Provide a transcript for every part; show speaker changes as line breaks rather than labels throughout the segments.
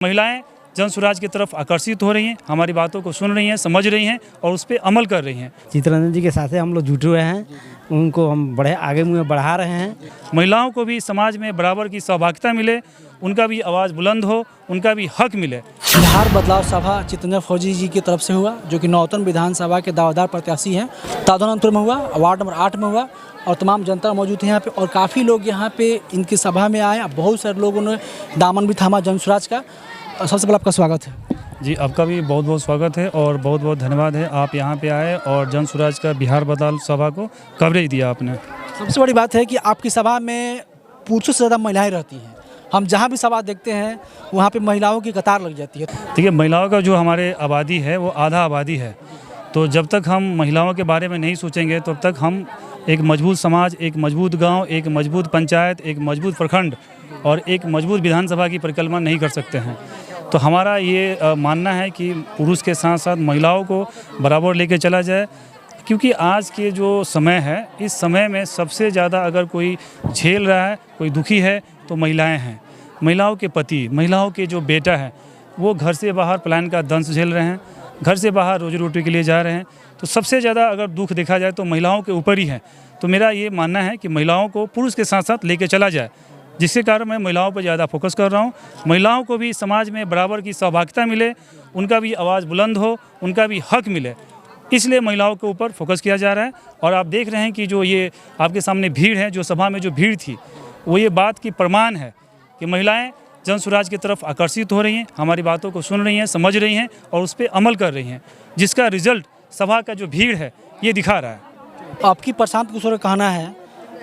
महिलाएं जन स्वराज की तरफ आकर्षित हो रही हैं, हमारी बातों को सुन रही हैं, समझ रही हैं और उस पर अमल कर रही हैं।
चित्तरंजन जी के साथ हम लोग जुटे हुए हैं, उनको हम बड़े आगे मुँह बढ़ा रहे हैं।
महिलाओं को भी समाज में बराबर की सहभागिता मिले, उनका भी आवाज़ बुलंद हो, उनका भी हक मिले।
बिहार बदलाव सभा चित्तरंजन फौजी जी की तरफ से हुआ, जो कि नौतन विधानसभा के दावेदार प्रत्याशी हैं। तादोनंतपुर में हुआ, वार्ड नंबर 8 में हुआ और तमाम जनता मौजूद है यहाँ पे और काफ़ी लोग यहाँ पे इनकी सभा में आए। बहुत सारे लोगों ने दामन भी थामा जन स्वराज का। सबसे पहले आपका स्वागत है
जी। आपका भी बहुत बहुत स्वागत है और बहुत बहुत धन्यवाद है, आप यहाँ पे आए और जन स्वराज का बिहार बदलाव सभा को कवरेज दिया आपने।
सबसे बड़ी बात है कि आपकी सभा में पुरुषों से ज़्यादा महिलाएँ रहती हैं। हम जहाँ भी सभा देखते हैं वहाँ पे महिलाओं की कतार लग जाती है।
देखिए, महिलाओं का जो हमारे आबादी है वो आधा आबादी है, तो जब तक हम महिलाओं के बारे में नहीं सोचेंगे तब तक हम एक मजबूत समाज, एक मजबूत गांव, एक मजबूत पंचायत, एक मजबूत प्रखंड और एक मजबूत विधानसभा की परिकल्पना नहीं कर सकते हैं। तो हमारा ये मानना है कि पुरुष के साथ साथ महिलाओं को बराबर लेके चला जाए, क्योंकि आज के जो समय है, इस समय में सबसे ज़्यादा अगर कोई झेल रहा है, कोई दुखी है तो महिलाएं हैं। महिलाओं के पति, महिलाओं के जो बेटा है वो घर से बाहर पलायन का दंश झेल रहे हैं, घर से बाहर रोजी रोटी के लिए जा रहे हैं। तो सबसे ज़्यादा अगर दुख देखा जाए तो महिलाओं के ऊपर ही है। तो मेरा ये मानना है कि महिलाओं को पुरुष के साथ साथ लेके चला जाए, जिसके कारण मैं महिलाओं पर ज़्यादा फोकस कर रहा हूँ। महिलाओं को भी समाज में बराबर की सहभागिता मिले, उनका भी आवाज़ बुलंद हो, उनका भी हक मिले, इसलिए महिलाओं के ऊपर फोकस किया जा रहा है। और आप देख रहे हैं कि जो ये आपके सामने भीड़ है, जो सभा में जो भीड़ थी, वो ये बात की प्रमाण है कि महिलाएं जन स्वराज की तरफ आकर्षित हो रही हैं, हमारी बातों को सुन रही हैं, समझ रही हैं और उस पर अमल कर रही हैं, जिसका रिजल्ट सभा का जो भीड़ है ये दिखा रहा है।
आपकी प्रशांत किशोर का कहना है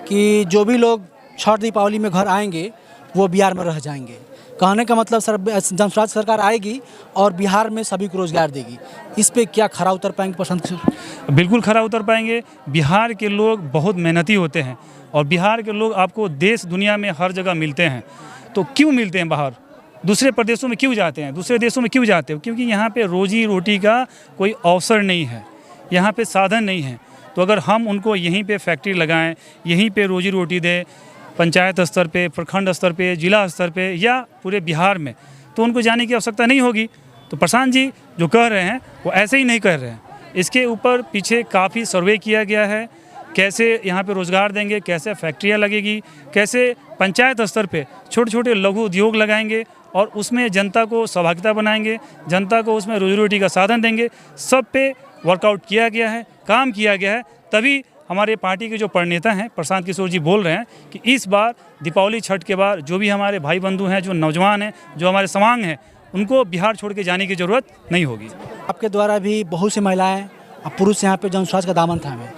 कि जो भी लोग छठ दीपावली में घर आएंगे वो बिहार में रह जाएंगे। कहने का मतलब जन स्वराज सरकार आएगी और बिहार में सभी को रोजगार देगी। इस पे क्या खरा उतर पाएंगे प्रशांत किशोर?
बिल्कुल खरा उतर पाएंगे। बिहार के लोग बहुत मेहनती होते हैं और बिहार के लोग आपको देश दुनिया में हर जगह मिलते हैं। तो क्यों मिलते हैं बाहर? दूसरे प्रदेशों में क्यों जाते हैं, दूसरे देशों में क्यों जाते हैं? क्योंकि यहाँ पे रोजी रोटी का कोई अवसर नहीं है, यहाँ पे साधन नहीं है। तो अगर हम उनको यहीं पे फैक्ट्री लगाएं, यहीं पे रोजी रोटी दें, पंचायत स्तर पे, प्रखंड स्तर पे, जिला स्तर पे या पूरे बिहार में, तो उनको जाने की आवश्यकता नहीं होगी। तो प्रशांत जी जो कह रहे हैं वो ऐसे ही नहीं कह रहे हैं। इसके ऊपर पीछे काफ़ी सर्वे किया गया है, कैसे यहाँ पे रोज़गार देंगे, कैसे फैक्ट्रियाँ लगेगी, कैसे पंचायत स्तर पे छोटे छोटे लघु उद्योग लगाएंगे और उसमें जनता को सहभागिता बनाएंगे, जनता को उसमें रोजी रोटी का साधन देंगे। सब पे वर्कआउट किया गया है, काम किया गया है। तभी हमारे पार्टी के जो प्रणेता हैं प्रशांत किशोर जी बोल रहे हैं कि इस बार दीपावली छठ के बाद जो भी हमारे भाई बंधु हैं, जो नौजवान हैं, जो हमारे समांग हैं, उनको बिहार छोड़ के जाने की ज़रूरत नहीं होगी।
आपके द्वारा भी बहुत सी महिलाएं और पुरुष यहाँ पे जन स्वराज का दामन थामे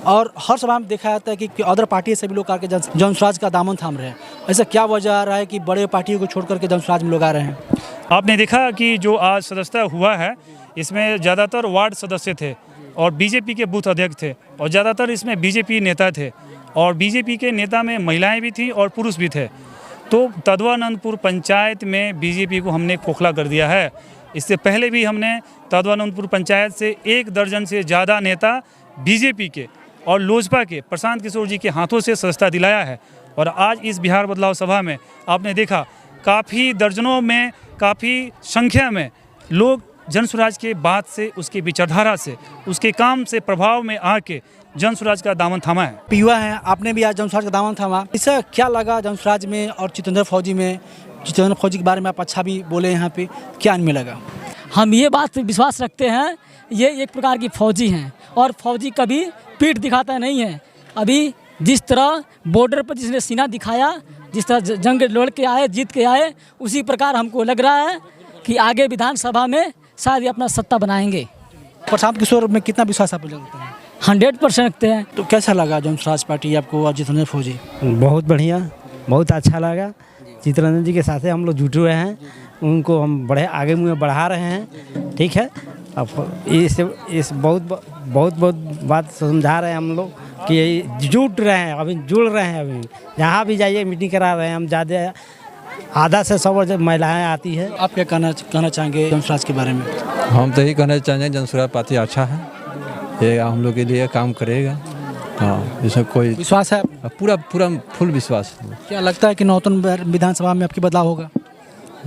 और हर सभा में देखा जाता है कि अदर पार्टी से भी लोग आके जन स्वराज का दामन थाम रहे हैं। ऐसा क्या वजह आ रहा है कि बड़े पार्टियों को छोड़ करके जन स्वराज में लोग आ रहे हैं?
आपने देखा कि जो आज सदस्यता हुआ है, इसमें ज़्यादातर वार्ड सदस्य थे और बीजेपी के बूथ अध्यक्ष थे और ज़्यादातर इसमें बीजेपी नेता थे और बीजेपी के नेता में महिलाएं भी थीं और पुरुष भी थे। तो तदवानंदपुर पंचायत में बीजेपी को हमने खोखला कर दिया है। इससे पहले भी हमने तदवानंदपुर पंचायत से 1 दर्जन से ज़्यादा नेता बीजेपी के और लोजपा के प्रशांत किशोर जी के हाथों से सदस्यता दिलाया है। और आज इस बिहार बदलाव सभा में आपने देखा काफ़ी दर्जनों में, काफ़ी संख्या में लोग जन स्वराज के बात से, उसके विचारधारा से, उसके काम से प्रभाव में आके जन स्वराज का दामन थामा है।
युवा हैं, आपने भी आज जन स्वराज का दामन थामा। इससे क्या लगा जन स्वराज में और चित्तरंजन फौजी में? चित्तरंजन फौजी के बारे में आप अच्छा भी बोले, यहाँ पे क्या इनमें लगा?
हम ये बात विश्वास रखते हैं, ये एक प्रकार की फौजी हैं और फौजी कभी पीठ दिखाता नहीं है। अभी जिस तरह बॉर्डर पर जिसने सीना दिखाया, जिस तरह जंग लड़ के आए, जीत के आए, उसी प्रकार हमको लग रहा है कि आगे विधानसभा में शायद ये अपना सत्ता बनाएंगे।
प्रशांत किशोर में कितना विश्वास आप लगता है?
100% रखते हैं।
तो कैसा लगा जन स्वराज पार्टी आपको और चित्तरंजन फौजी?
बहुत बढ़िया, बहुत अच्छा लगा। चित्तरंजन जी के साथ हम लोग जुटे हुए हैं, उनको हम बड़े आगे मुँह बढ़ा रहे हैं। ठीक है, अब इस बहुत बात समझा रहे हैं हम लोग कि जुट रहे हैं, अभी जुड़ रहे हैं। अभी जहाँ भी जाइए मीटिंग करा रहे हैं हम। ज़्यादा आधा से 100 महिलाएं आती है।
आप क्या कहना चाहेंगे जन स्वराज के बारे में?
हम तो यही कहना चाहेंगे जन स्वराज पार्टी अच्छा है, ये हम लोग के लिए काम करेगा। हाँ, इसमें कोई
विश्वास है?
पूरा फुल विश्वास है।
क्या लगता है कि नौतन विधानसभा में आपकी बदलाव होगा?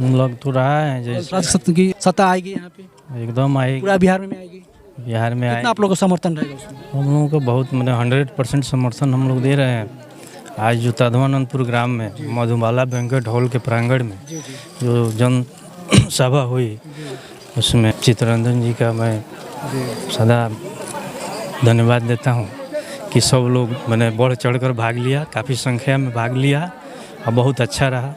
लग तो रहा है जैसे
प्रादेशिक सत्ता की सत्ता आएगी यहाँ पे,
एकदम आएगी,
पूरा बिहार में आएगी।
बिहार में आए।
कितना आप लोगों का समर्थन रहेगा उसमें?
हम लोगों को बहुत मैंने 100% समर्थन हम लोग दे रहे हैं। आज जो ताधवानंदपुर ग्राम में मधुबाला बैंक्वेट हॉल के प्रांगण में जो जन सभा हुई, उसमें चित्तरंजन जी का मैं सदा धन्यवाद देता हूँ कि सब लोग मैंने बढ़ चढ़ कर भाग लिया, काफ़ी संख्या में भाग लिया और बहुत अच्छा रहा।